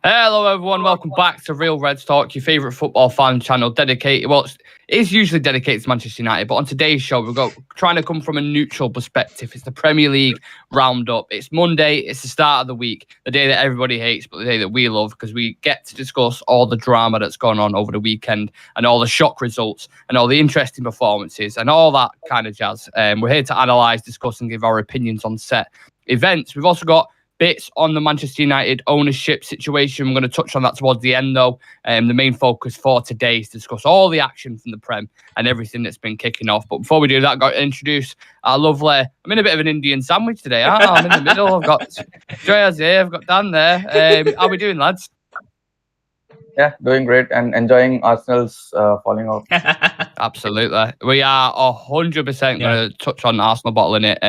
Hello, everyone. Welcome back to Real Reds Talk, your favourite football fan channel dedicated. Well, it's usually dedicated to Manchester United, but on today's show, we've got trying to come from a neutral perspective. It's the Premier League roundup. It's Monday. It's the start of the week, the day that everybody hates, but the day that we love, because we get to discuss all the drama that's gone on over the weekend and all the shock results and all the interesting performances and all that kind of jazz. We're here to analyse, discuss, and give our opinions on set events. We've also got bits on the Manchester United ownership situation. We're going to touch on that towards the end, though. The main focus for today is to discuss all the action from the Prem and everything that's been kicking off. But before we do that, I've got to introduce our lovely... I'm in a bit of an Indian sandwich today. I'm in the middle. I've got Shreyas here. I've got Dan there. How are we doing, lads? Yeah, doing great and enjoying Arsenal's falling off. Absolutely. We are 100% going to touch on Arsenal bottling it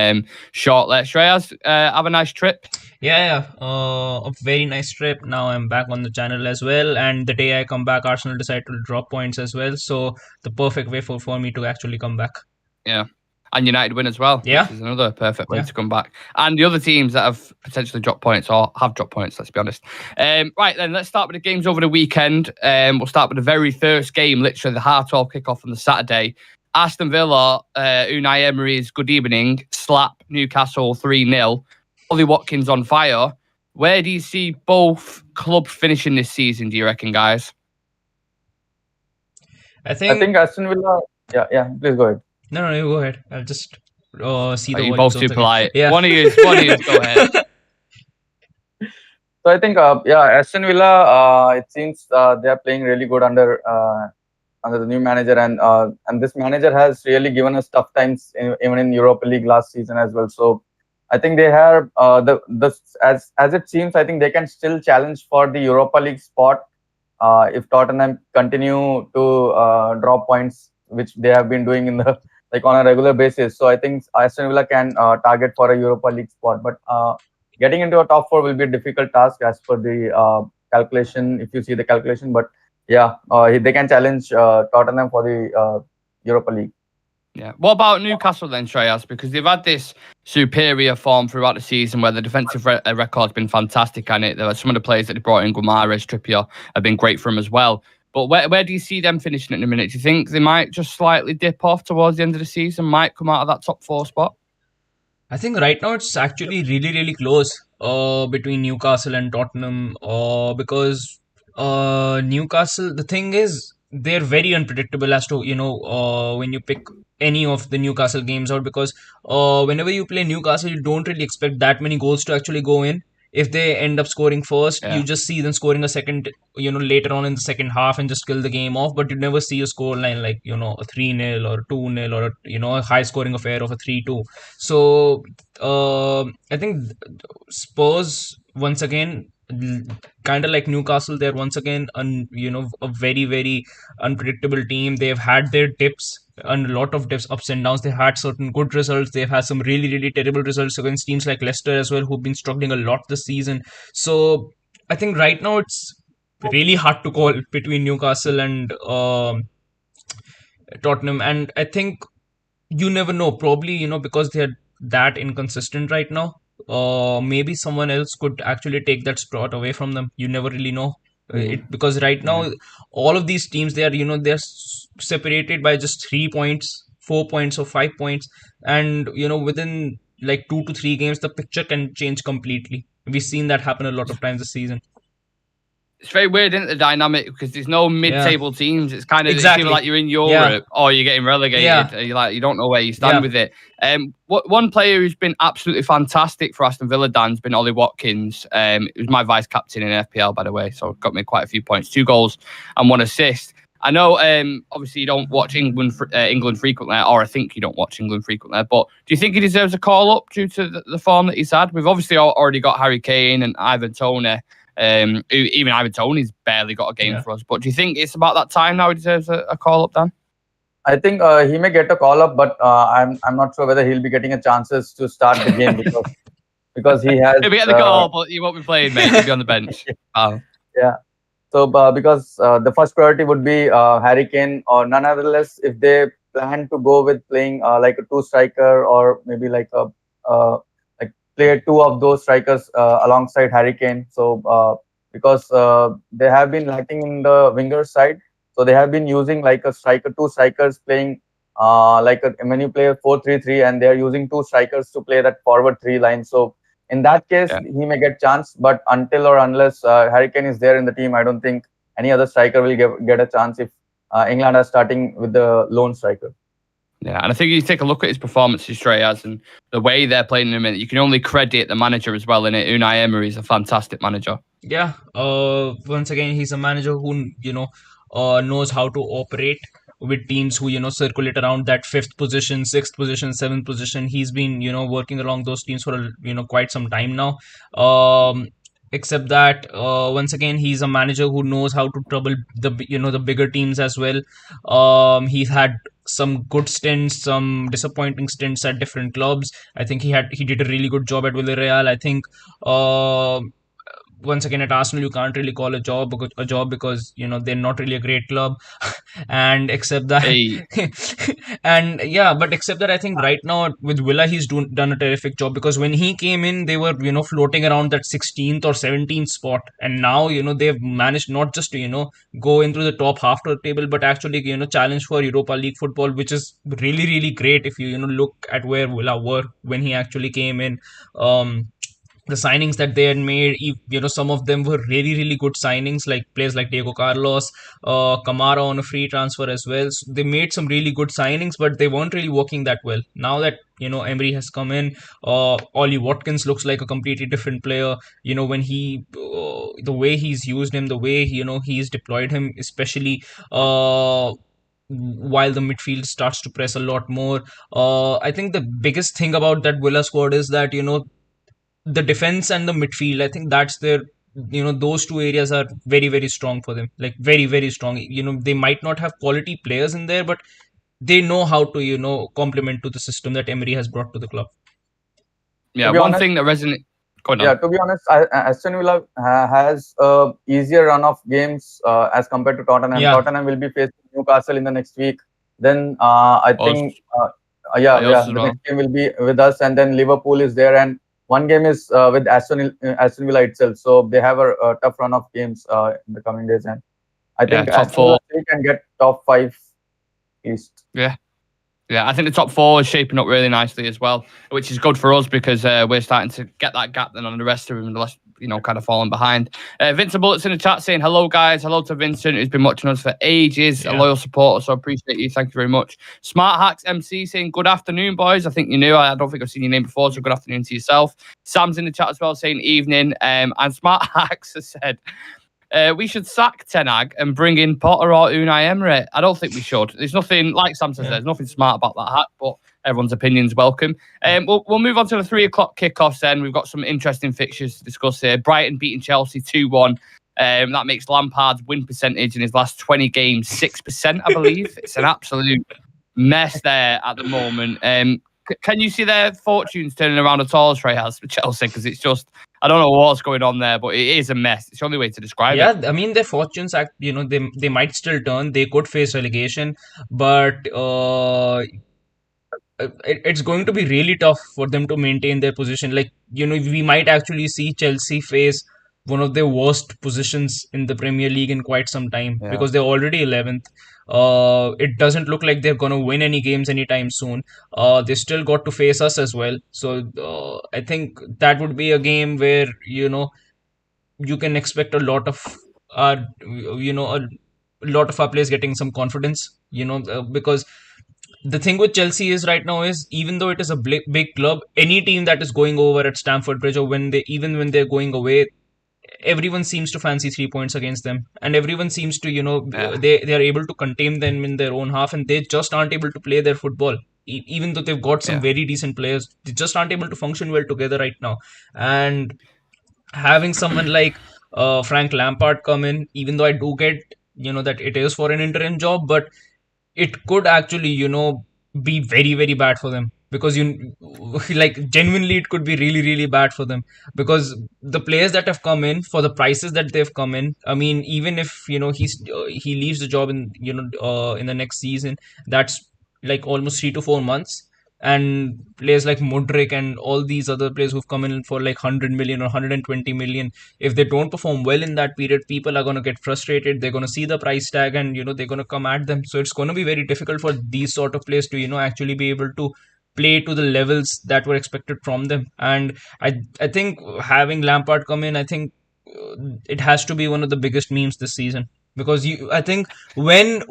shortly. Shreyas, have a nice trip. A very nice trip. Now I'm back on the channel as well, and the day I come back, Arsenal decide to drop points as well. So the perfect way for me to actually come back. Yeah. And United win as well, Yeah. which is another perfect way to come back. And the other teams that have potentially dropped points or have dropped points, let's be honest. Right, then, let's start with the games over the weekend. We'll start with the very first game, literally the half-12 kickoff on the Saturday. Aston Villa, Unai Emery's good evening, slap Newcastle 3-0. Ollie Watkins on fire. Where do you see both clubs finishing this season, do you reckon, guys? I think Aston Villa... Yeah, please go ahead. No, you go ahead. I'll just see the... You're both too polite. Yeah. One of you, go ahead. So I think, Aston Villa, it seems they are playing really good under the new manager, and this manager has really given us tough times even in Europa League last season as well. So I think they have as it seems, I think they can still challenge for the Europa League spot if Tottenham continue to drop points, which they have been doing in the on a regular basis. So I think Aston Villa can target for a Europa League spot, but getting into a top four will be a difficult task as per the calculation, if you see the calculation. But yeah, they can challenge Tottenham for the Europa League. Yeah. What about Newcastle then, Shreyas? Because they've had this superior form throughout the season where the defensive record's been fantastic, and there are some of the players that they brought in, Guimaraes, Trippier, have been great for them as well. But where do you see them finishing at the minute? Do you think they might just slightly dip off towards the end of the season, might come out of that top four spot? I think right now it's actually really, really close between Newcastle and Tottenham because Newcastle, the thing is, they're very unpredictable as to, when you pick any of the Newcastle games out, because whenever you play Newcastle, you don't really expect that many goals to actually go in. If they end up scoring first, you just see them scoring a second, later on in the second half and just kill the game off. But you never see a scoreline like, a 3-0 or 2-0 or, a high scoring affair of a 3-2. So I think Spurs, once again, kind of like Newcastle, they're once again, a very, very unpredictable team. They've had their dips and a lot of dips, ups and downs. They had certain good results. They've had some really, really terrible results against teams like Leicester as well, who've been struggling a lot this season. So I think right now it's really hard to call between Newcastle and Tottenham. And I think you never know, probably, because they're that inconsistent right now. Maybe someone else could actually take that spot away from them. You never really know. Because right now, all of these teams, they're separated by just 3 points, 4 points, or 5 points, and within like 2 to 3 games, the picture can change completely. We've seen that happen a lot of times this season. It's very weird, isn't it, the dynamic? Because there's no mid-table teams. It's kind of Exactly. like you're in Europe or you're getting relegated. And you don't know where you stand with it. One player who's been absolutely fantastic for Aston Villa, Dan, has been Ollie Watkins. He was my vice captain in FPL, by the way, so got me quite a few points, 2 goals and 1 assist. I know, obviously, you don't watch England frequently, or I think you don't watch England frequently, but do you think he deserves a call-up due to the form that he's had? We've obviously already got Harry Kane and Ivan Toney. Even Ivan Toney's barely got a game for us. But do you think it's about that time now he deserves a call-up, Dan? I think he may get a call-up, but I'm not sure whether he'll be getting a chances to start the game because he has... He'll be getting the call, but he won't be playing, mate. He'll be on the bench. Yeah. So because the first priority would be Harry Kane, or nonetheless, if they plan to go with playing like a 2 striker, or maybe like play 2 of those strikers alongside Harry Kane. So because they have been lacking in the winger side. So they have been using like a striker, two strikers playing when you play 4-3-3, and they are using two strikers to play that forward three line. So in that case, Yeah. he may get chance, but until or unless Harry Kane is there in the team, I don't think any other striker will get a chance if England are starting with the lone striker. Yeah, and I think you take a look at his performances, Treyas, and the way they're playing in a minute, you can only credit the manager as well in it. Unai Emery is a fantastic manager. Yeah. Once again, he's a manager who knows how to operate with teams who circulate around that fifth position, sixth position, seventh position. He's been working along those teams for quite some time now. Except that once again, he's a manager who knows how to trouble the bigger teams as well. He's had some good stints, some disappointing stints at different clubs. I think he did a really good job at Villarreal. I think once again at Arsenal, you can't really call a job because they're not really a great club, and except that, Hey. and yeah, but except that I think right now with Villa he's done a terrific job, because when he came in they were floating around that 16th or 17th spot, and now they've managed not just to go into the top half of the table, but actually challenge for Europa League football, which is really really great if you look at where Villa were when he actually came in. The signings that they had made, some of them were really, really good signings, like players like Diego Carlos, Kamara on a free transfer as well. So they made some really good signings, but they weren't really working that well. Now that, Emery has come in, Ollie Watkins looks like a completely different player. When the way he's used him, the way, he's deployed him, especially, while the midfield starts to press a lot more. I think the biggest thing about that Villa squad is that, the defense and the midfield, I think that's their, those two areas are very very strong for them, like very very strong. They might not have quality players in there, but they know how to complement to the system that Emery has brought to the club. Yeah, one thing that resonates. Yeah, to be honest, Aston Villa has a easier run of games as compared to Tottenham. Yeah. Tottenham will be facing Newcastle in the next week. Then I think the next game will be with us, and then Liverpool is there, and one game is with Aston Villa itself. So they have a tough run of games in the coming days, and I think top four can get top 5 at least. Yeah, I think the top 4 is shaping up really nicely as well, which is good for us because we're starting to get that gap then on the rest of them, the less, kind of falling behind. Vincent Bullett's in the chat saying, hello, guys. Hello to Vincent, who's been watching us for ages, a loyal supporter, so I appreciate you. Thank you very much. Smart Hacks MC saying, good afternoon, boys. I think you knew. I don't think I've seen your name before, so good afternoon to yourself. Sam's in the chat as well saying, evening. And Smart Hacks has said, we should sack Ten Hag and bring in Potter or Unai Emery. I don't think we should. There's nothing, like Sam says, there's nothing smart about that hack, but everyone's opinion's welcome. We'll move on to the 3 o'clock kickoffs then. We've got some interesting fixtures to discuss here. Brighton beating Chelsea 2-1. That makes Lampard's win percentage in his last 20 games 6%, I believe. It's an absolute mess there at the moment. Can you see their fortunes turning around at all, Trey has for Chelsea? Because it's just, I don't know what's going on there, but it is a mess. It's the only way to describe it. Yeah, I mean, their fortunes, they might still turn. They could face relegation, but it's going to be really tough for them to maintain their position. Like, we might actually see Chelsea face one of their worst positions in the Premier League in quite some time, because they're already 11th. It doesn't look like they're going to win any games anytime soon. They still got to face us as well. So I think that would be a game where, you can expect a lot of our, a lot of our players getting some confidence, because the thing with Chelsea is right now is, even though it is a big club, any team that is going over at Stamford Bridge, or when they're going away, everyone seems to fancy 3 points against them, and everyone seems to they are able to contain them in their own half, and they just aren't able to play their football. Even though they've got some very decent players, they just aren't able to function well together right now. And having someone like Frank Lampard come in, even though I do get that it is for an interim job, but it could actually be very very bad for them, because like genuinely it could be really really bad for them, because the players that have come in for the prices that they've come in, I mean, even if he leaves the job in in the next season, that's like almost 3 to 4 months. and players like Modric and all these other players who've come in for like 100 million or 120 million, if they don't perform well in that period, people are going to get frustrated. They're going to see the price tag and, they're going to come at them. So it's going to be very difficult for these sort of players to, actually be able to play to the levels that were expected from them. And I think having Lampard come in, I think it has to be one of the biggest memes this season, because I think when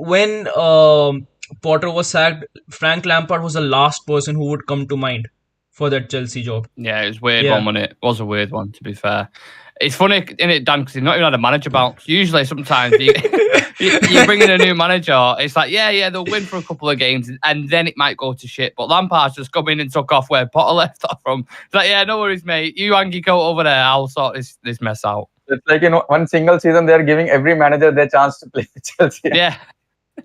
Potter was sacked, Frank Lampard was the last person who would come to mind for that Chelsea job. Yeah, it was a weird one, wasn't it? It was a weird one, to be fair. It's funny, isn't it, Dan, because he's not even had a manager bounce. Usually, sometimes you bring in a new manager, it's like, yeah, they'll win for a couple of games, and then it might go to shit. But Lampard's just come in and took off where Potter left off from. It's like, yeah, no worries, mate. You hang your coat over there. I'll sort this mess out. It's like, one single season, they're giving every manager their chance to play with Chelsea. Yeah.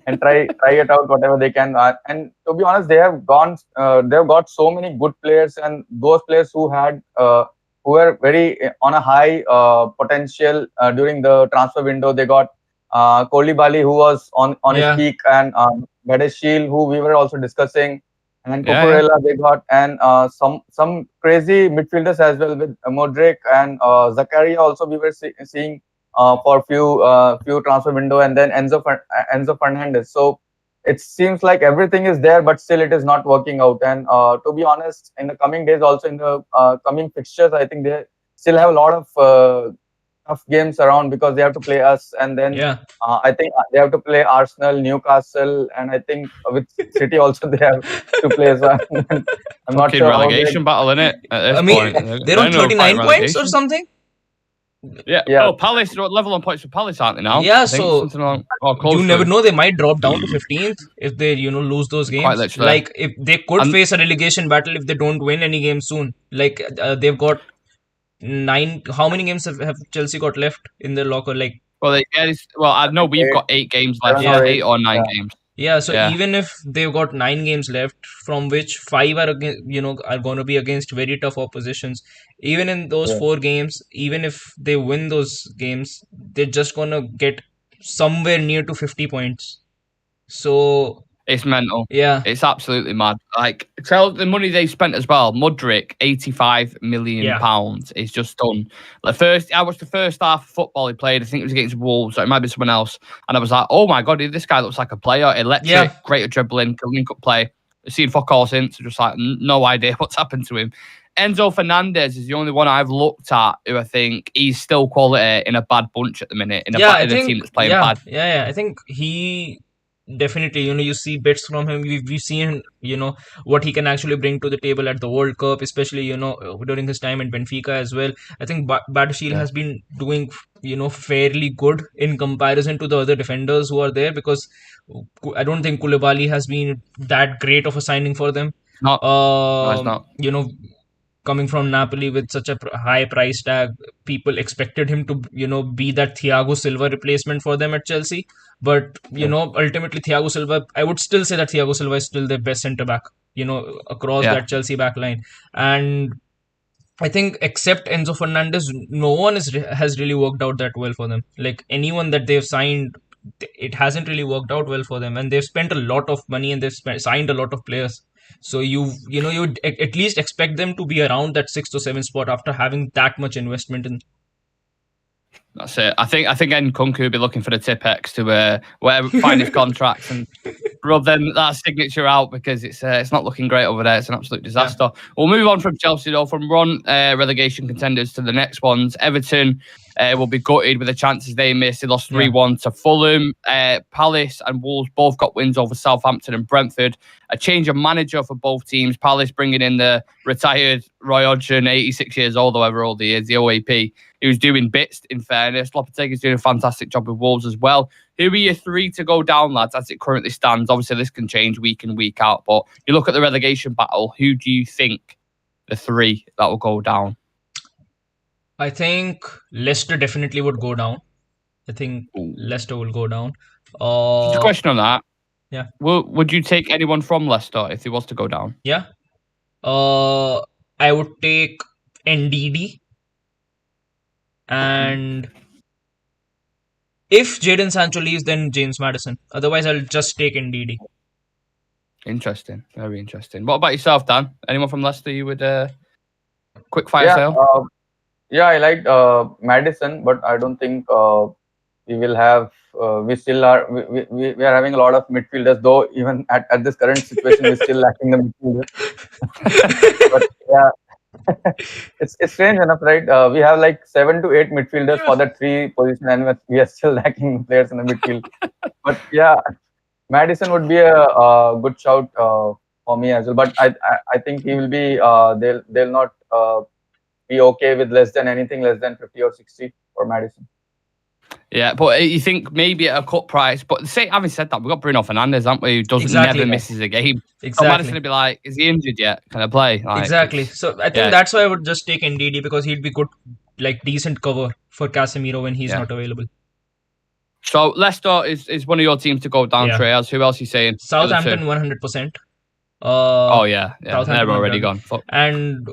And try it out whatever they can. And to be honest, they've got so many good players, and those players who were very on a high potential during the transfer window. They got Koulibaly, who was on his peak, and Badeshil, who we were also discussing, and Cucurella they got, and some crazy midfielders as well with Modric and Zakaria also we were seeing for few transfer window, and then Enzo Fernandez. So it seems like everything is there, but still it is not working out. And to be honest, in the coming days, also in the coming fixtures, I think they still have a lot of tough games around, because they have to play us, and then I think they have to play Arsenal, Newcastle, and I think with City also they have to play. So I'm not sure. Relegation battle, innit? I mean, they're on 39 points or something. Yeah. Oh, Palace are level on points with Palace, aren't they now? Yeah, so you never know. They might drop down to 15th if they, lose those games. Like, if they could face a relegation battle if they don't win any game soon. Like, they've got 9. How many games have Chelsea got left in their locker? Like, I know we've got 8 games left. Yeah, 8 or 9 games. Yeah, so even if they've got 9 games left, from which 5 are are going to be against very tough oppositions. Even in those 4 games, even if they win those games, they're just going to get somewhere near to 50 points. So it's mental. Yeah, it's absolutely mad. Like, tell the money they spent as well. Modric, £85 million is just done. I watched the first half of football he played. I think it was against Wolves, or it might be someone else. And I was like, oh my god, this guy looks like a player. Electric, great at dribbling, can link up play. I've seen fuck all since. Just like, no idea what's happened to him. Enzo Fernandez is the only one I've looked at who I think he's still quality in a bad bunch at the minute. In a team that's playing bad. Yeah, I think he definitely, you see bits from him. We've seen, what he can actually bring to the table at the World Cup, especially, during his time in Benfica as well. I think Badeshil has been doing, fairly good in comparison to the other defenders who are there, because I don't think Koulibaly has been that great of a signing for them. No, it's not. Coming from Napoli with such a high price tag, people expected him to, be that Thiago Silva replacement for them at Chelsea. But, ultimately Thiago Silva, I would still say that Thiago Silva is still their best centre-back, across that Chelsea back line. And I think except Enzo Fernandez, no one has really worked out that well for them. Like, anyone that they've signed, it hasn't really worked out well for them. And they've spent a lot of money, and they've signed a lot of players. So you at least expect them to be around that 6th or 7th spot after having that much investment in. That's it. I think Nkunku will be looking for the Tipex to find his contracts and rub that signature out, because it's not looking great over there. It's an absolute disaster. We'll move on from Chelsea though, from one relegation contenders to the next ones. Everton will be gutted with the chances they missed. They lost 3-1 to Fulham. Palace and Wolves both got wins over Southampton and Brentford. A change of manager for both teams. Palace bringing in the retired Roy Hodgson, 86 years old, however old he is, the OAP. He was doing bits, in fairness. Lopetegui's doing a fantastic job with Wolves as well. Who are your 3 to go down, lads, as it currently stands? Obviously, this can change week in, week out, but you look at the relegation battle, who do you think the 3 that will go down? I think Leicester definitely would go down. I think Leicester will go down. Just a question on that. Yeah. Would you take anyone from Leicester if he was to go down? Yeah. I would take NDD. And if Jadon Sancho leaves, then James Maddison. Otherwise, I'll just take NDD. Interesting. Very interesting. What about yourself, Dan? Anyone from Leicester you would quick fire Yeah, sale? yeah, I like Madison, but I don't think we will have. We still are. We are having a lot of midfielders, though. Even at this current situation, we're still lacking the midfielders. But yeah, it's strange enough, right? We have like 7 to 8 midfielders for the 3 position, and we are still lacking players in the midfield. But yeah, Madison would be a good shout for me as well. But I think he will be. They'll not be okay with less than anything less than 50 or 60 for Madison. Yeah, but you think maybe at a cut price. But having said that, we've got Bruno Fernandes, haven't we? Who doesn't never misses a game. So Madison would be like, is he injured yet? Can I play? Like, exactly. So I think that's why I would just take NDD, because he'd be good, like decent cover for Casemiro when he's not available. So Leicester is one of your teams to go down, Treyas. Who else are you saying? Southampton 100%. They're already gone. And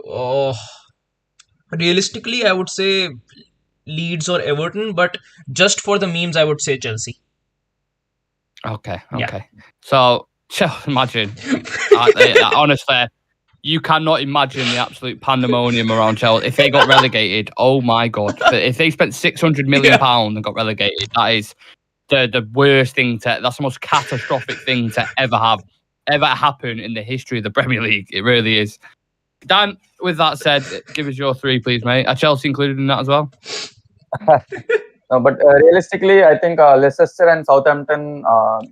realistically, I would say Leeds or Everton, but just for the memes, I would say Chelsea. Okay. So imagine, honestly, you cannot imagine the absolute pandemonium around Chelsea if they got relegated. Oh my god! If they spent £600 million and got relegated, that is the worst thing that's the most catastrophic thing to ever happen in the history of the Premier League. It really is. Dan, with that said, give us your 3, please, mate. Are Chelsea included in that as well? No, but realistically, I think Leicester and Southampton,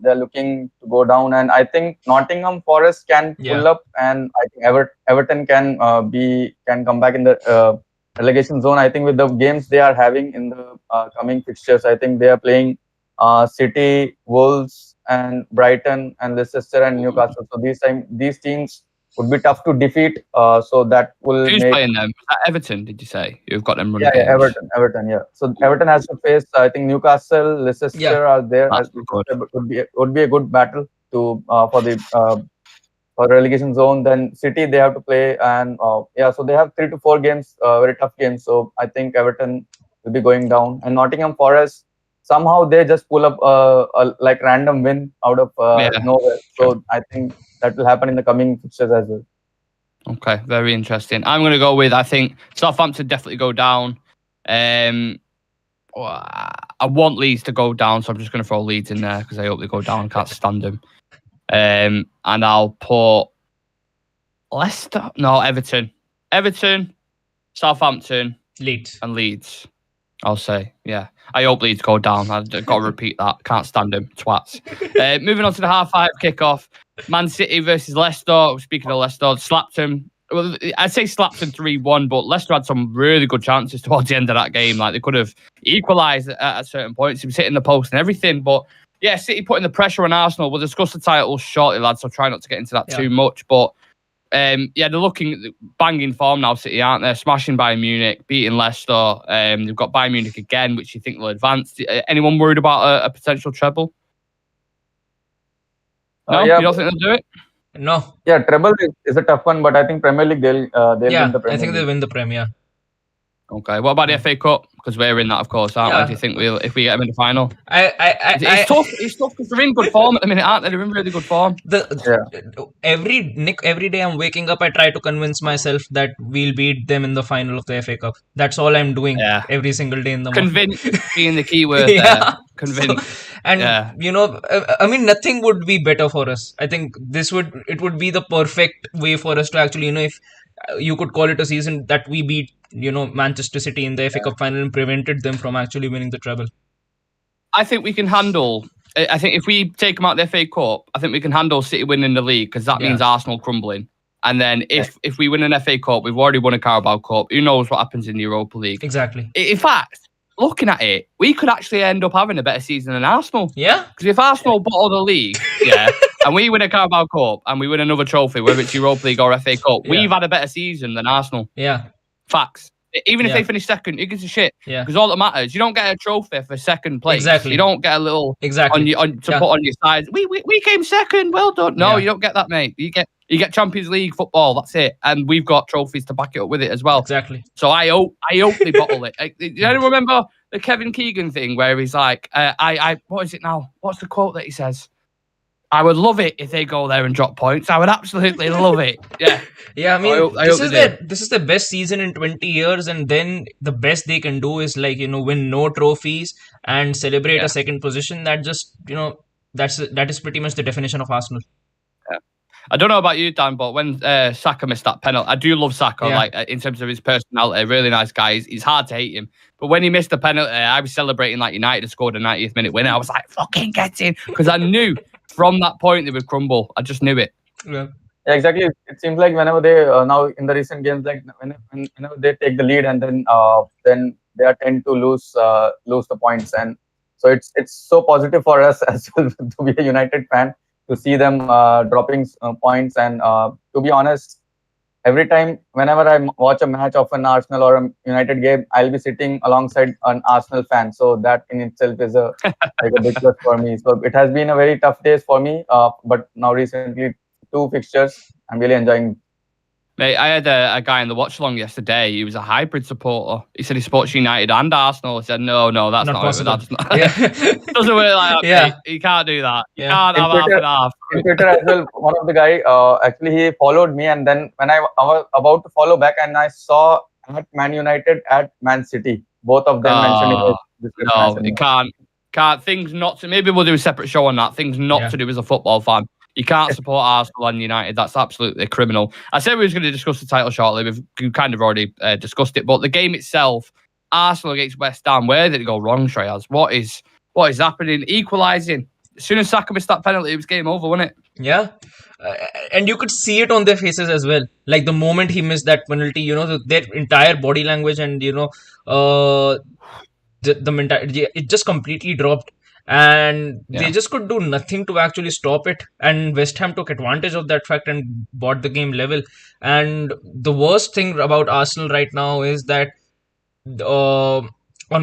they're looking to go down, and I think Nottingham Forest can pull up, and I think Everton can come back in the relegation zone. I think with the games they are having in the coming fixtures, I think they are playing City, Wolves, and Brighton, and Leicester and Newcastle. So these teams would be tough to defeat. So that will Who's playing them? Was that Everton, did you say? You've got them running. Yeah, Everton. Yeah. So Everton has to face, I think, Newcastle, Leicester are there. Would be a good battle to for the relegation zone. Then City they have to play, and so they have 3 to 4 games, very tough games. So I think Everton will be going down, and Nottingham Forest somehow they just pull up a like random win out of nowhere. So I think that will happen in the coming fixtures as well. Okay, very interesting. I'm going to go with, I think Southampton definitely go down. I want Leeds to go down, so I'm just going to throw Leeds in there because I hope they go down. I can't stand them. And I'll put Leicester. No, Everton. Everton, Southampton, Leeds. And Leeds. I'll say, yeah. I hope Leeds go down. I've got to repeat that. Can't stand them, twats. Moving on to the half-5 kickoff. Man City versus Leicester. Speaking of Leicester, slapped them. Well, I'd say slapped them 3-1, but Leicester had some really good chances towards the end of that game. Like, they could have equalised at certain points. He was hitting the post and everything. But, yeah, City putting the pressure on Arsenal. We'll discuss the title shortly, lads, so try not to get into that too much. But, they're looking at banging form now, City, aren't they? Smashing Bayern Munich, beating Leicester. They've got Bayern Munich again, which you think will advance. Anyone worried about a potential treble? No, you don't think they'll do it? No. Yeah, treble is a tough one, but I think Premier League they'll win the Premier League. I think they'll win the Premier. Okay, what about the FA Cup? Because we're in that, of course, aren't we? Do you think if we get them in the final? It's tough. It's tough because they're in good form at the minute, aren't they? They're in really good form. Every day I'm waking up, I try to convince myself that we'll beat them in the final of the FA Cup. That's all I'm doing every single day in the morning. Convince being the key word there. Convince. I mean, nothing would be better for us. I think it would be the perfect way for us to actually, if you could call it a season that we beat, Manchester City in the FA Cup final and prevented them from actually winning the treble. I think we can handle. I think if we take them out of the FA Cup, I think we can handle City winning the league because that means Arsenal crumbling. And then if we win an FA Cup, we've already won a Carabao Cup. Who knows what happens in the Europa League? Exactly. In fact, looking at it, we could actually end up having a better season than Arsenal. Yeah. Because if Arsenal bottle the league, and we win a Carabao Cup and we win another trophy, whether it's Europa League or FA Cup, we've had a better season than Arsenal. Yeah. Facts. Even if they finish second, it gives a shit. Yeah. Because all that matters, you don't get a trophy for second place. Exactly. You don't get a little to put on your side. We came second. Well done. No, you don't get that, mate. You get Champions League football. That's it. And we've got trophies to back it up with it as well. Exactly. So I hope they bottle it. You remember the Kevin Keegan thing where he's like, what is it now? What's the quote that he says? I would love it if they go there and drop points. I would absolutely love it. Yeah. Yeah, I I mean, hope this they is do. the best season in 20 years, and then the best they can do is like, win no trophies and celebrate Yeah. a second position. That just, that is pretty much the definition of Arsenal. I don't know about you, Dan, but when Saka missed that penalty, I do love Saka, Yeah. like in terms of his personality, really nice guy. He's hard to hate him. But when he missed the penalty, I was celebrating like United had scored a 90th minute winner. I was like, fucking get in. Because I knew from that point they would crumble. I just knew it. Yeah. Yeah, exactly. It seems like whenever they now in the recent games, like whenever they take the lead and then they are tend to lose the points, and so it's so positive for us as well to be a United fan to see them dropping points. And to be honest, every time whenever I watch a match of an Arsenal or a United game, I'll be sitting alongside an Arsenal fan. So that in itself is a like a big plus for me. So it has been a very tough days for me, but now recently 2 fixtures, I'm really enjoying. Mate, I had a guy in the watch along yesterday. He was a hybrid supporter. He said he supports United and Arsenal. I said, no, that's not possible. That's not, Yeah. doesn't work like that, Yeah. mate. You can't do that. You Yeah. can't In have half Twitter- and half. In Twitter as well, one of the guy actually he followed me, and then when I was about to follow back, and I saw at Man United at Man City, both of them mentioning this. No, you can't. Things not to. Maybe we'll do a separate show on that. Things not to do as a football fan. You can't support Arsenal and United. That's absolutely criminal. I said we was going to discuss the title shortly. We've kind of already discussed it. But the game itself, Arsenal against West Ham, where did it go wrong, Shreyas? What is happening? Equalising. As soon as Saka missed that penalty, it was game over, wasn't it? Yeah. And you could see it on their faces as well. Like the moment he missed that penalty, their entire body language and, the mentality, it just completely dropped. And they just could do nothing to actually stop it. And West Ham took advantage of that fact and bought the game level. And the worst thing about Arsenal right now is that on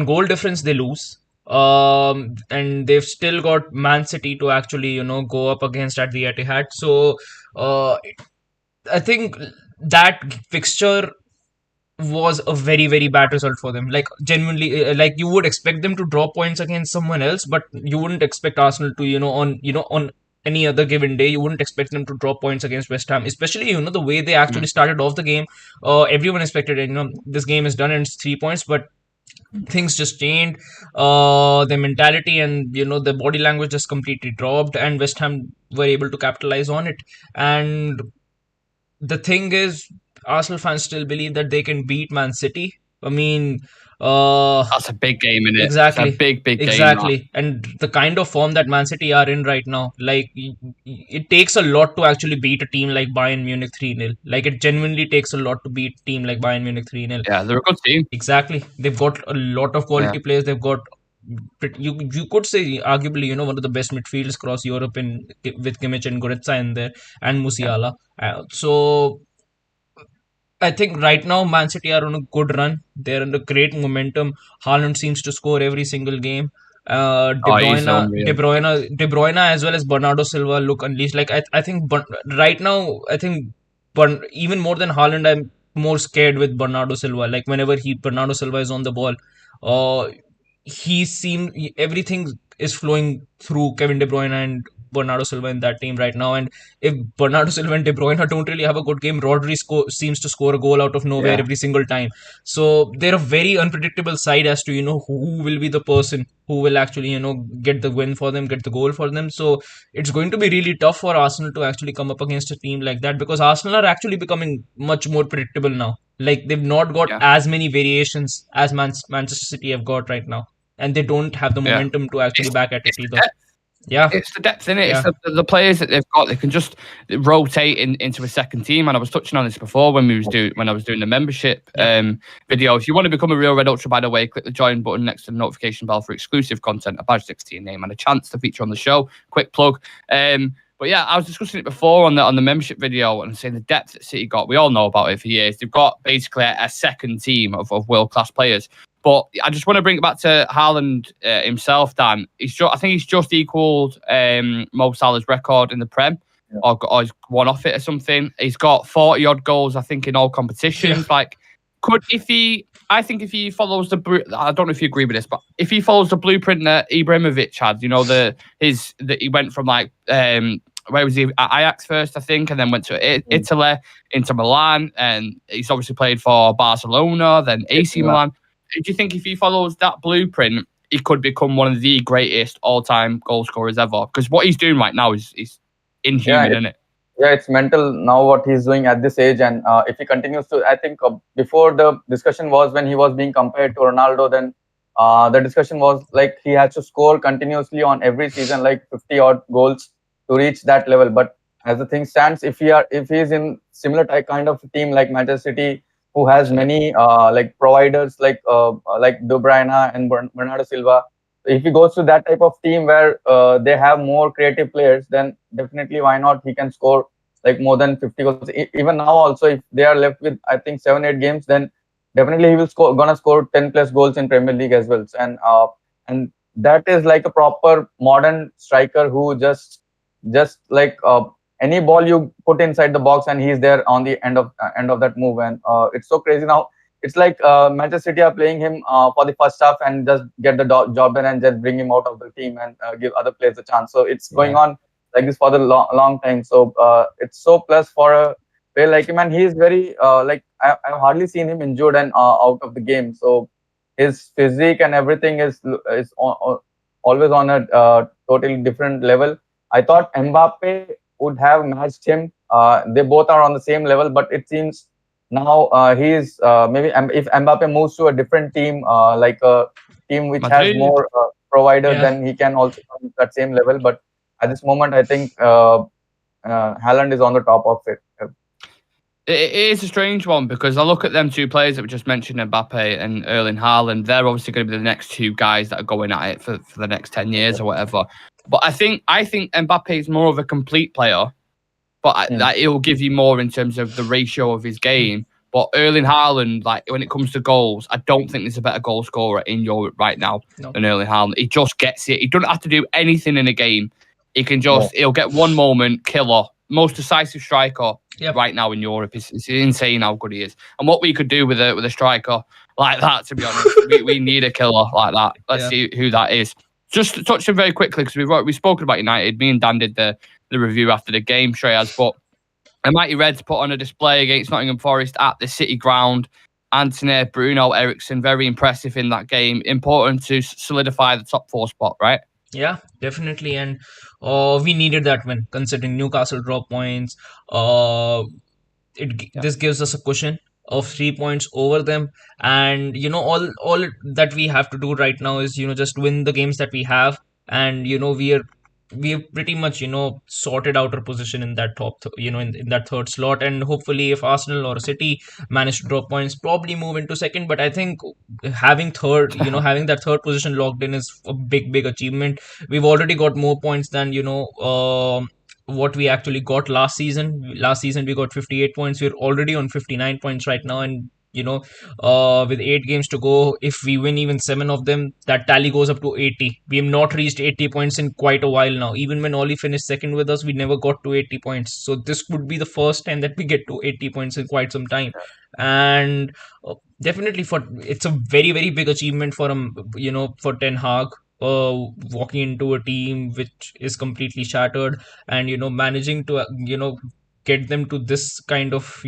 goal difference, they lose. And they've still got Man City to actually, go up against at the Etihad. So I think that fixture was a very, very bad result for them. Like genuinely, like you would expect them to draw points against someone else, but you wouldn't expect Arsenal to, on any other given day, you wouldn't expect them to draw points against West Ham, especially, the way they actually started off the game. Everyone expected it, this game is done and it's 3 points, but things just changed. The mentality and the body language just completely dropped, and West Ham were able to capitalize on it. And the thing is, Arsenal fans still believe that they can beat Man City. I mean, that's a big game, isn't it? Exactly. It's a big game. Exactly. And the kind of form that Man City are in right now, like it takes a lot to actually beat a team like Bayern Munich 3-0. Like it genuinely takes a lot to beat a team like Bayern Munich 3-0. Yeah, they're a good team. Exactly. They've got a lot of quality players. They've got you could say arguably one of the best midfielders across Europe with Kimmich and Goretzka in there and Musiala. So I think right now Man City are on a good run. They're under great momentum. Haaland seems to score every single game. De Bruyne as well as Bernardo Silva look unleashed. Like I think right now even more than Haaland, I'm more scared with Bernardo Silva. Like whenever Bernardo Silva is on the ball, everything is flowing through Kevin De Bruyne and Bernardo Silva in that team right now. And if Bernardo Silva and De Bruyne don't really have a good game, Rodri seems to score a goal out of nowhere every single time. So they're a very unpredictable side as to who will be the person who will actually get the win for them, get the goal for them. So it's going to be really tough for Arsenal to actually come up against a team like that, because Arsenal are actually becoming much more predictable now. Like they've not got as many variations as Manchester City have got right now, and they don't have the momentum to actually back at it either. Yeah, it's the depth in it. Yeah. It's the players that they've got. They can just rotate into a second team. And I was touching on this before when I was doing the membership video. If you want to become a real Red Ultra, by the way, click the join button next to the notification bell for exclusive content, a badge 16 name, and a chance to feature on the show. Quick plug. But yeah, I was discussing it before on the membership video and saying the depth that City got. We all know about it for years. They've got basically a second team of world class players. But I just want to bring it back to Haaland himself, Dan. I think he's just equalled Mo Salah's record in the Prem, or he's won off it or something. He's got 40 odd goals, I think, in all competitions. Like I think if he follows I don't know if you agree with this, but if he follows the blueprint that Ibrahimovic had, that he went from where was he at Ajax first, I think, and then went to Italy, into Milan, and he's obviously played for Barcelona, then AC Milan. Do you think if he follows that blueprint, he could become one of the greatest all-time goal scorers ever? Because what he's doing right now is inhuman, isn't it? Yeah, it's mental now what he's doing at this age, and if he continues to, I think before the discussion was when he was being compared to Ronaldo, then the discussion was like he has to score continuously on every season, like 50 odd goals to reach that level. But as the thing stands, if he's in similar kind of team like Manchester City, who has many like providers like De Bruyne and Bernardo Silva. If he goes to that type of team where they have more creative players, then definitely why not? He can score like more than 50 goals. Even now, also, if they are left with I think 7-8 games, then definitely he will gonna score 10 plus goals in Premier League as well. And that is like a proper modern striker who just like any ball you put inside the box and he's there on the end of that move. And it's so crazy now. It's like Manchester City are playing him for the first half and just get the job done and just bring him out of the team and give other players a chance. So it's going on like this for the long time. So it's so plus for a player like him, and he's very like I've hardly seen him injured and out of the game. So his physique and everything is always on a totally different level. I thought Mbappe would have matched him. They both are on the same level, but it seems now he's maybe if Mbappe moves to a different team, like a team which has more providers, then he can also come to that same level. But at this moment, I think Haaland is on the top of it. It is a strange one because I look at them two players that we just mentioned, Mbappe and Erling Haaland. They're obviously going to be the next two guys that are going at it for the next 10 years or whatever. But I think Mbappe is more of a complete player, but he'll give you more in terms of the ratio of his game. But Erling Haaland, like when it comes to goals, I don't think there's a better goal scorer in Europe right now than Erling Haaland. He just gets it. He doesn't have to do anything in a game. He can he'll get one moment, killer, most decisive striker right now in Europe. It's insane how good he is. And what we could do with a striker like that, to be honest, we need a killer like that. Let's see who that is. Just to touch on very quickly, because we've spoken about United. Me and Dan did the review after the game, Shreyas, but the Mighty Reds put on a display against Nottingham Forest at the City Ground. Anthony, Bruno, Eriksson, very impressive in that game. Important to solidify the top 4 spot, right? Yeah, definitely. And we needed that win, considering Newcastle drop points. This gives us a cushion of 3 points over them, and all that we have to do right now is just win the games that we have, and we have pretty much sorted out our position in that top in that third slot. And hopefully if Arsenal or City manage to drop points, probably move into second. But I think having that third position locked in is a big achievement. We've already got more points than what we actually got last season. Last season we got 58 points. We're already on 59 points right now, and with 8 games to go, if we win even 7 of them, that tally goes up to 80. We have not reached 80 points in quite a while now. Even when Oli finished second with us, we never got to 80 points. So this would be the first time that we get to 80 points in quite some time. And definitely it's a very big achievement for for Ten Hag. Walking into a team which is completely shattered, and managing to get them to this kind of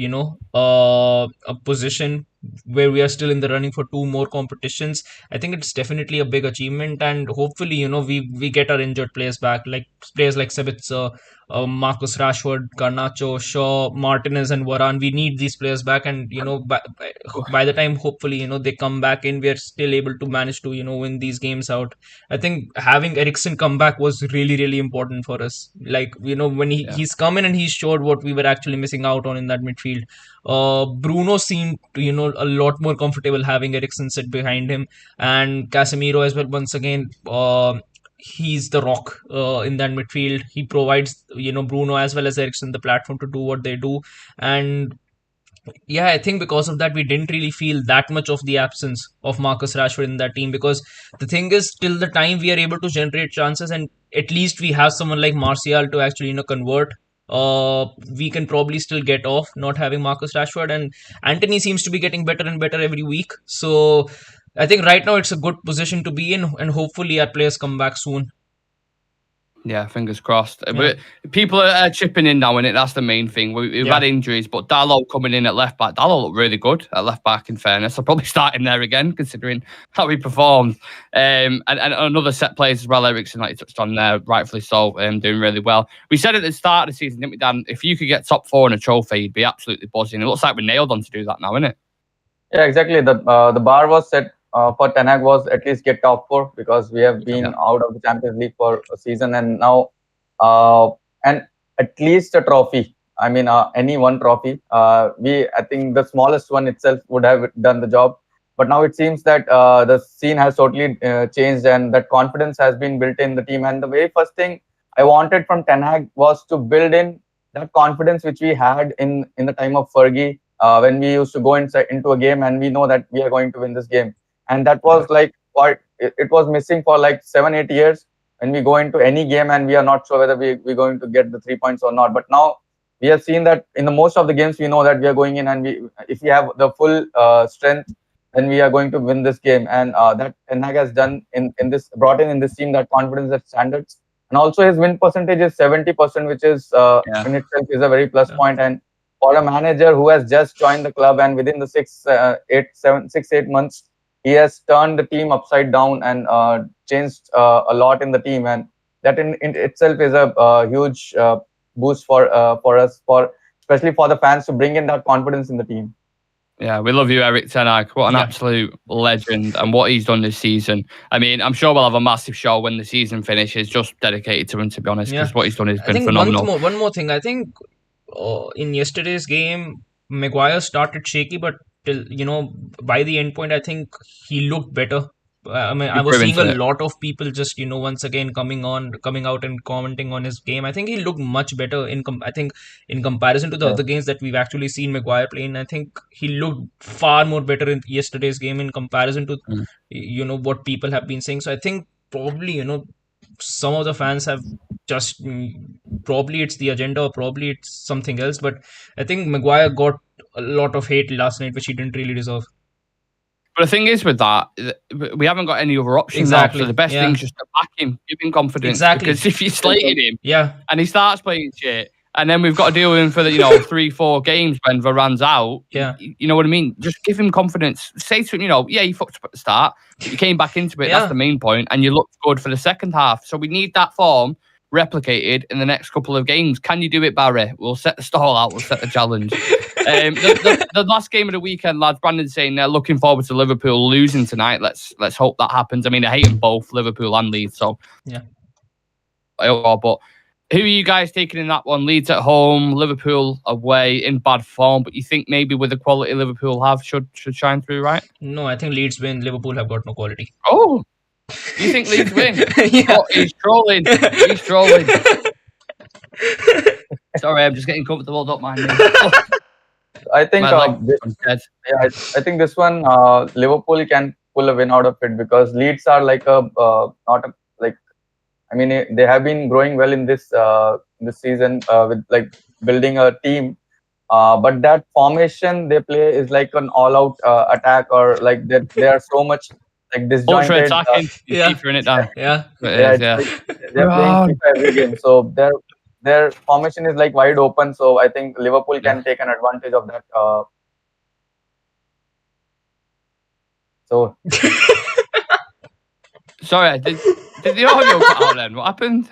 a position where we are still in the running for 2 more competitions. I think it's definitely a big achievement, and hopefully we get our injured players back, like players like Sabitzer, Marcus Rashford, Garnacho, Shaw, Martinez, and Varane. We need these players back, and by the time hopefully they come back in, we are still able to manage to win these games out. I think having Eriksson come back was really important for us. Like when he's come in and he's showed what we were actually missing out on in that midfield. Bruno seemed a lot more comfortable having Eriksson sit behind him, and Casemiro as well. Once again, he's the rock in that midfield. He provides Bruno as well as Eriksson the platform to do what they do. And yeah, I think because of that, we didn't really feel that much of the absence of Marcus Rashford in that team, because the thing is, till the time we are able to generate chances, and at least we have someone like Martial to actually convert we can probably still get off not having Marcus Rashford, and Anthony seems to be getting better and better every week. So I think right now it's a good position to be in, and hopefully our players come back soon. Yeah, fingers crossed. Yeah. But people are chipping in now, and that's the main thing. We've had injuries, but Dalot coming in at left back. Dalot looked really good at left back, in fairness. I'll probably start him there again, considering how he performed. And another set players as well, Ericsson, like you touched on there, rightfully so, doing really well. We said at the start of the season, didn't we, Dan, if you could get top 4 in a trophy, you'd be absolutely buzzing. It looks like we're nailed on to do that now, isn't it? Yeah, exactly. The bar was set for Ten Hag was at least get top 4, because we have been out of the Champions League for a season, and now and at least a trophy. I mean, any one trophy. I think the smallest one itself would have done the job. But now it seems that the scene has totally changed, and that confidence has been built in the team. And the very first thing I wanted from Ten Hag was to build in that confidence which we had in the time of Fergie, when we used to go into a game and we know that we are going to win this game. And that was like what it was missing for like 7-8 years, when we go into any game and we are not sure whether we're going to get the 3 points or not. But now we have seen that in the most of the games, we know that we are going in, and if we have the full strength, then we are going to win this game. And that Ten Hag has done brought in this team that confidence, that standards. And also his win percentage is 70%, which is in itself is a very plus point. And for a manager who has just joined the club, and within the 6-8 months, he has turned the team upside down and changed a lot in the team, and that in itself is a huge boost for us, especially for the fans, to bring in that confidence in the team. Yeah, we love you, Erik ten Hag. What an absolute legend, and what he's done this season. I mean, I'm sure we'll have a massive show when the season finishes, just dedicated to him, to be honest, because what he's done has been phenomenal. One more thing. I think in yesterday's game, Maguire started shaky, but till by the end point, I think he looked better. I mean, I was seeing a lot of people just once again coming out and commenting on his game. I think he looked much better I think in comparison to the other games that we've actually seen Maguire playing. I think he looked far more better in yesterday's game in comparison to what people have been saying. So I think probably some of the fans have just probably it's the agenda, or probably it's something else. But I think Maguire got a lot of hate last night, which he didn't really deserve. But the thing is with that, we haven't got any other options now. So the best thing is just to back him, give him confidence. Exactly. Because if you slated him, and he starts playing shit, and then we've got to deal with him for the 3-4 games when Varane's out. Yeah. You know what I mean? Just give him confidence. Say to him, you fucked up at the start, but you came back into it. That's the main point, and you looked good for the second half. So we need that form replicated in the next couple of games. Can you do it, Barry? We'll set the stall out. We'll set the challenge. The last game of the weekend, lads. Brandon's saying they're looking forward to Liverpool losing tonight. Let's hope that happens. I mean, I hate them both, Liverpool and Leeds. So but who are you guys taking in that one? Leeds at home, Liverpool away in bad form. But you think maybe with the quality Liverpool have should shine through, right? No, I think Leeds win. Liverpool have got no quality. Oh. You think Leeds win? Yeah. Oh, he's trolling. He's trolling. Sorry, I'm just getting comfortable. Don't mind me. I think I think this one Liverpool can pull a win out of it, because Leeds are like I mean, they have been growing well in this season with like building a team, but that formation they play is like an all-out attack, or like they are so much like disjointed. Keeping it down. They're playing FIFA every game, so their formation is like wide open. So I think Liverpool can take an advantage of that. Sorry, did the audio cut out then? What happened?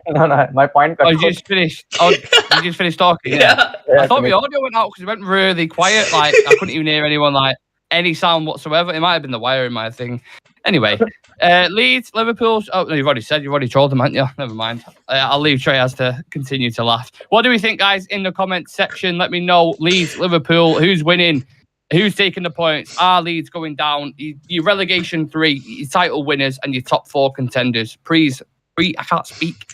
No, my point cut out. You just finished. Oh, you just finished talking. Yeah. I thought the audio went out because it went really quiet. Like I couldn't even hear anyone, like any sound whatsoever. It might have been the wire in my thing. Anyway, Leeds, Liverpool. Oh, no, you've already trolled them, haven't you? Never mind. I'll leave Treyas to continue to laugh. What do we think, guys? In the comments section, let me know. Leeds, Liverpool, who's winning? Who's taking the points? Are Leeds going down? Your relegation 3, your title winners, and your top 4 contenders. Please, I can't speak.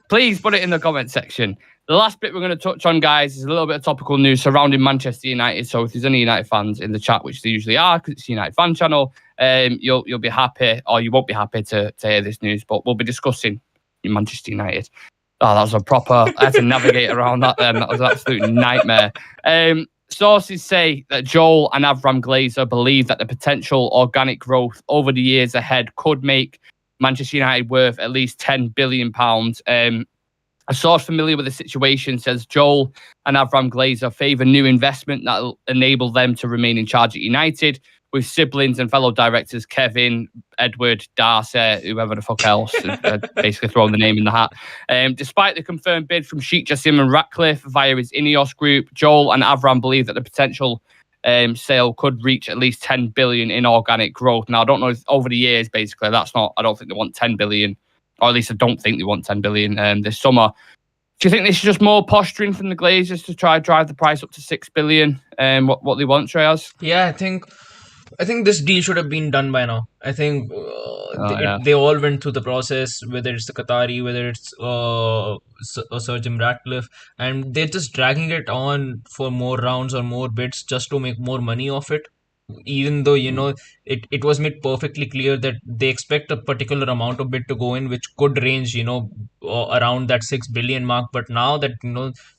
Please put it in the comment section. The last bit we're going to touch on, guys, is a little bit of topical news surrounding Manchester United. So if there's any United fans in the chat, which there usually are, because it's a United fan channel, you'll be happy, or you won't be happy to hear this news. But we'll be discussing Manchester United. Oh, that was a proper. I had to navigate around that then. That was an absolute nightmare. Sources say that Joel and Avram Glazer believe that the potential organic growth over the years ahead could make Manchester United worth at least £10 billion. A source familiar with the situation says Joel and Avram Glazer favour new investment that will enable them to remain in charge at United, with siblings and fellow directors Kevin, Edward, Darcy, whoever the fuck else, basically throwing the name in the hat. Despite the confirmed bid from Sheikh Jassim and Ratcliffe via his Ineos group, Joel and Avram believe that the potential sale could reach at least 10 billion in organic growth. Now, I don't know if over the years, basically, I don't think they want 10 billion. Or at least I don't think they want 10 billion this summer. Do you think this is just more posturing from the Glazers to try and drive the price up to 6 billion? What they want, Treyas? Yeah, I think this deal should have been done by now. I think Yeah. they all went through the process, whether it's the Qatari, whether it's Sir Jim Ratcliffe, and they're just dragging it on for more rounds or more bids just to make more money off it. Even though it was made perfectly clear that they expect a particular amount of bid to go in, which could range around that 6 billion mark. But now that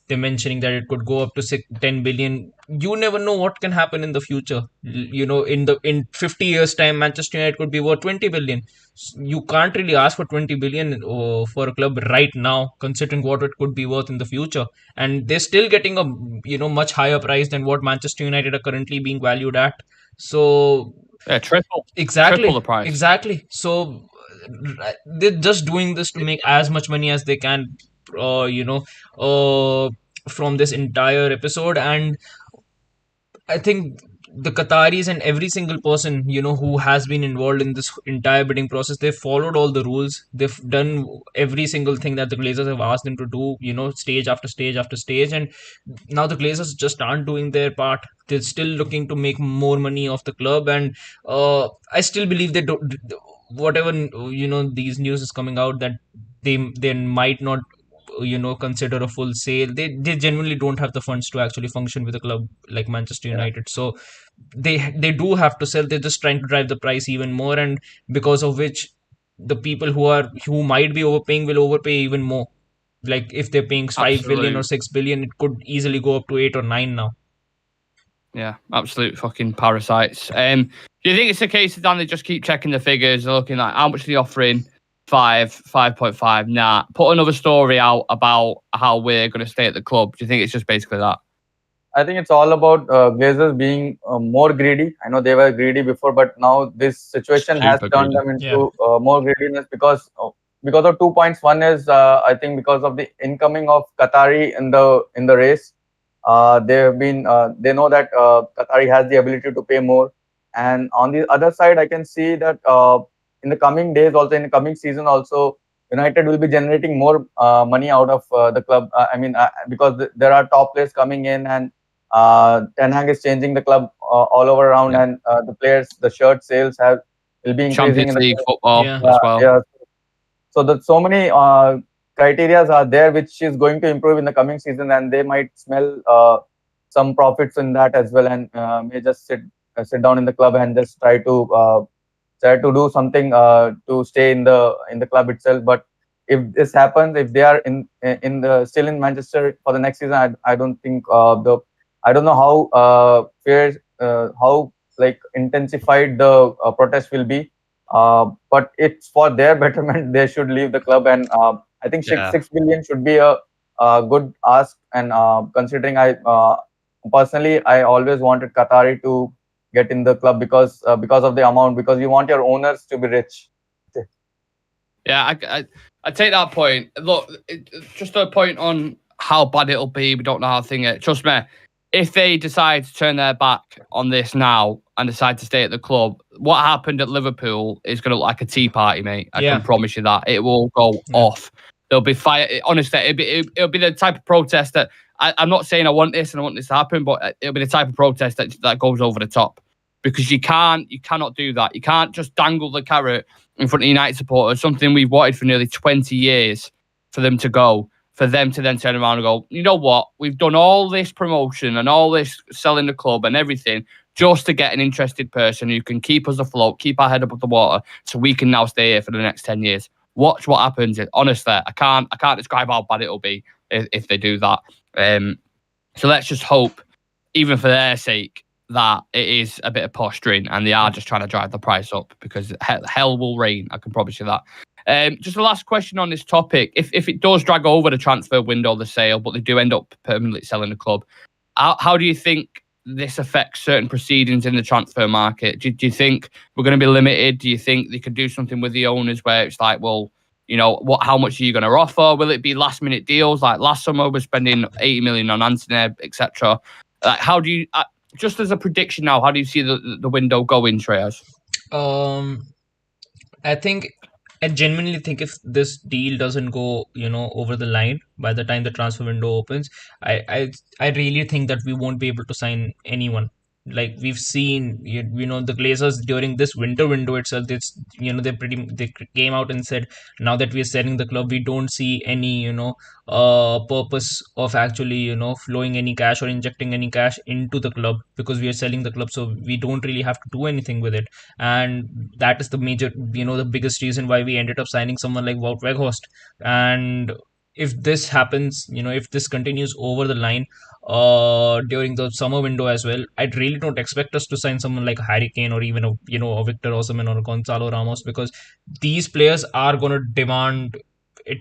they're mentioning that it could go up to 10 billion, you never know what can happen in the future. In 50 years time, Manchester United could be worth 20 billion. You can't really ask for 20 billion for a club right now, considering what it could be worth in the future. And they're still getting a much higher price than what Manchester United are currently being valued at. So Triple the price. Exactly. So they're just doing this to make as much money as they can, from this entire episode. And I think the Qataris and every single person, who has been involved in this entire bidding process, they've followed all the rules. They've done every single thing that the Glazers have asked them to do, stage after stage after stage. And now the Glazers just aren't doing their part. They're still looking to make more money off the club. And I still believe they don't, whatever, these news is coming out that they might not consider a full sale. They genuinely don't have the funds to actually function with a club like Manchester United. So they do have to sell. They're just trying to drive the price even more, and because of which the people who might be overpaying will overpay even more. Like if they're paying 5 billion or 6 billion, it could easily go up to 8 or 9 now. Yeah, absolute fucking parasites. Do you think it's a case of they just keep checking the figures, looking at how much they're offering? 5.5. Nah. Put another story out about how we're going to stay at the club. Do you think it's just basically that? I think it's all about Glazers being more greedy. I know they were greedy before, but now this situation has turned them into more greediness because of 2 points. One is I think because of the incoming of Qatari in the race. They know that Qatari has the ability to pay more, and on the other side, I can see that in the coming days, also in the coming season, also United will be generating more money out of the club. Because there are top players coming in, and Ten Hag is changing the club all over around, and the players, the shirt sales will be increasing Champions in the League football as well. Yeah. So that so many criteria are there which is going to improve in the coming season, and they might smell some profits in that as well, and may just sit down in the club and just try to do something to stay in the club itself. But if this happens, if they are still in Manchester for the next season, I don't think I don't know how intensified the protest will be. But it's for their betterment. They should leave the club, and I think 6 billion should be a good ask. And considering I personally always wanted Qatari to get in the club because of the amount, because you want your owners to be rich. Yeah, I take that point. Look, just a point on how bad it'll be. We don't know how to think it. Trust me, if they decide to turn their back on this now and decide to stay at the club, what happened at Liverpool is going to look like a tea party, mate. I can promise you that. It will go off. There'll be fire. Honestly, it'll be the type of protest that I'm not saying I want this and I want this to happen, but it'll be the type of protest that goes over the top, because you cannot do that. You can't just dangle the carrot in front of United supporters, something we've wanted for nearly 20 years, for them to go, for them to then turn around and go, you know what, we've done all this promotion and all this selling the club and everything just to get an interested person who can keep us afloat, keep our head above the water, so we can now stay here for the next 10 years. watch what happens. Honestly, I can't describe how bad it'll be if they do that. So let's just hope, even for their sake, that it is a bit of posturing and they are just trying to drive the price up, because hell will rain. I can promise you that. Just the last question on this topic: if it does drag over the transfer window, the sale, but they do end up permanently selling the club, how do you think this affects certain proceedings in the transfer market? Do you think we're going to be limited? Do you think they could do something with the owners where it's like, well, you know, how much are you going to offer? Will it be last minute deals like last summer? We're spending 80 million on Anthony, etc. How do you, just as a prediction now, how do you see the window going, Shreyas? I genuinely think if this deal doesn't go, over the line by the time the transfer window opens, I really think that we won't be able to sign anyone. Like we've seen, the Glazers during this winter window itself, they came out and said, now that we are selling the club, we don't see any, purpose of actually, flowing any cash or injecting any cash into the club, because we are selling the club, so we don't really have to do anything with it. And that is the major, the biggest reason why we ended up signing someone like Wout Weghorst. And if this happens, if this continues over the line during the summer window as well, I really don't expect us to sign someone like Harry Kane or even a Victor Osimhen or a Gonzalo Ramos, because these players are going to demand it.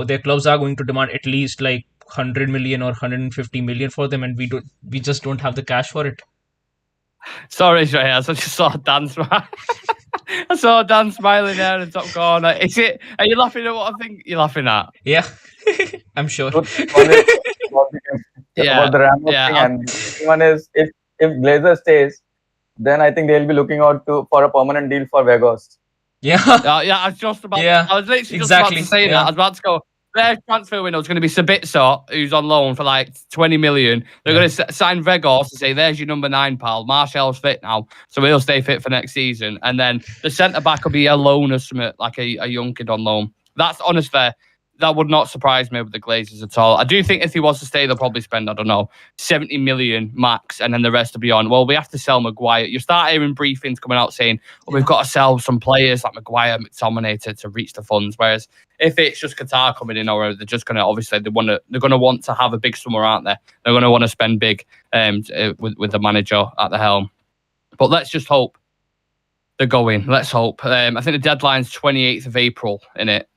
Their clubs are going to demand at least like 100 million or 150 million for them, and we just don't have the cash for it. Sorry, Shreyas, I just saw Dan smile. I saw Dan smiling there in the top corner. Are you laughing at what I think you're laughing at? Yeah, I'm sure. About the Ramos thing, and one is if Glazer stays, then I think they'll be looking out for a permanent deal for Weghorst. Yeah. I was just about. Yeah, I was literally just about to say that. I was about to go. Their transfer window is going to be Sabitzer, who's on loan for like 20 million. They're going to sign Weghorst and say, there's your number 9, pal. Martial's fit now, so he'll stay fit for next season. And then the centre-back will be a loan or something, like a young kid on loan. That's honestly, that would not surprise me with the Glazers at all. I do think if he was to stay, they'll probably spend, 70 million max, and then the rest will be on, well, we have to sell Maguire. You start hearing briefings coming out saying, we've got to sell some players like Maguire, McTominay to reach the funds. Whereas if it's just Qatar coming in, or they're just going to, obviously, they're going to want to have a big summer, aren't they? They're going to want to spend big with the manager at the helm. But let's just hope they're going. Let's hope. I think the deadline's 28th of April,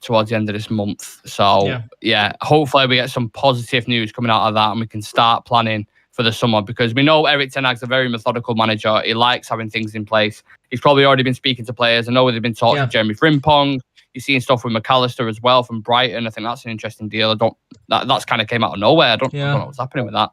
towards the end of this month. So, yeah, hopefully we get some positive news coming out of that and we can start planning for the summer, because we know Erik ten Hag's a very methodical manager. He likes having things in place. He's probably already been speaking to players. I know they've been talking to Jeremy Frimpong. You're seeing stuff with McAllister as well from Brighton. I think that's an interesting deal. That's kind of came out of nowhere. I don't know what's happening with that.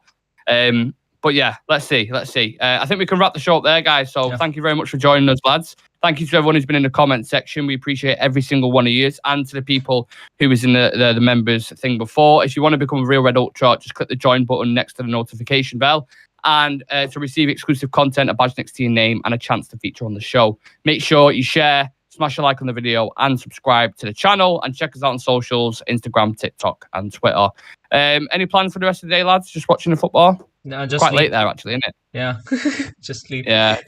But yeah, let's see. I think we can wrap the show up there, guys. So thank you very much for joining us, lads. Thank you to everyone who's been in the comment section. We appreciate every single one of you, and to the people who was in the members thing before. If you want to become a Real Red Ultra, just click the join button next to the notification bell. And to receive exclusive content, a badge next to your name, and a chance to feature on the show. Make sure you share, smash a like on the video, and subscribe to the channel. And check us out on socials, Instagram, TikTok, and Twitter. Any plans for the rest of the day, lads? Just watching the football? No, just quite sleep. Late there, actually, isn't it? Yeah, just sleep. Yeah,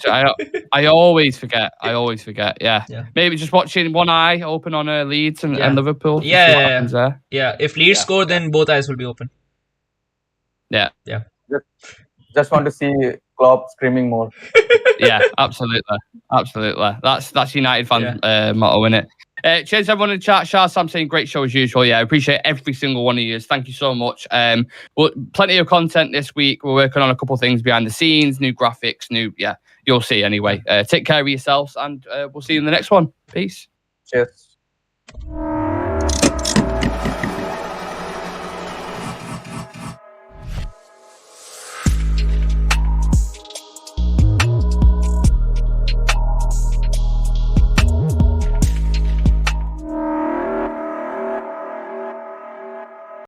I always forget. Yeah, maybe just watching one eye open on Leeds and Liverpool. Yeah. If Leeds score, then both eyes will be open. Yeah. Just want to see Klopp screaming more. Yeah, absolutely. That's United fans' motto, isn't it? Cheers everyone in the chat. Shah Sam saying great show as usual. Yeah, I appreciate every single one of you. Thank you so much. Well, plenty of content this week. We're working on a couple of things behind the scenes, new graphics, you'll see anyway. Take care of yourselves, and we'll see you in the next one. Peace. Cheers.